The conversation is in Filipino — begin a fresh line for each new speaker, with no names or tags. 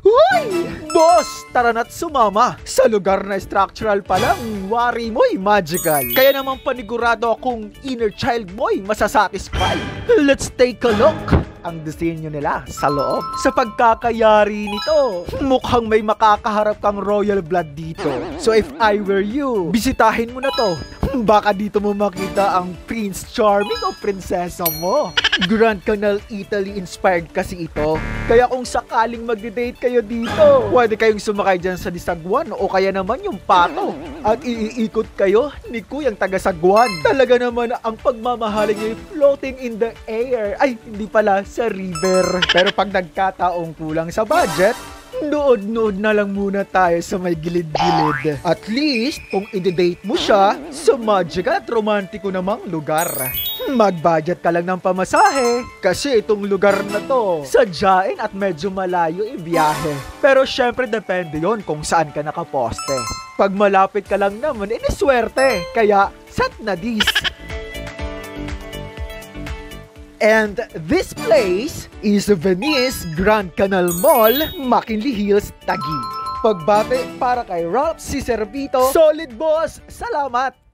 Hoy! Boss, tara na't sumama. Sa lugar na structural pa lang, wari mo'y magical. Kaya naman panigurado akong inner child mo'y masasatisfy. Let's take a look. Ang disenyo nila sa loob. Sa pagkakayari nito, mukhang may makakaharap kang royal blood dito. So if I were you, bisitahin mo na to. Baka dito mo makita ang Prince Charming o prinsesa mo. Grand Canal Italy inspired kasi ito. Kaya kung sakaling mag-date kayo dito, pwede kayong sumakay dyan sa Disagwan o kaya naman yung Pato. At iikot kayo ni Kuyang taga Sagwan. Talaga naman ang pagmamahalan nyo floating in the air. Ay, hindi pala, sa river. Pero pag nagkataong kulang sa budget, nood-nood na lang muna tayo sa may gilid-gilid. At least, kung i-date mo siya sa magical at romantiko namang lugar. Mag-budget ka lang ng pamasahe kasi itong lugar na to sadyain at medyo malayo ibiyahe. Pero syempre depende yon kung saan ka nakaposte. Pag malapit ka lang naman, iniswerte. Kaya, set na this. And this place is Venice Grand Canal Mall, McKinley Hills, Taguig. Pagbate para kay Ralph C. Servito. Solid boss! Salamat!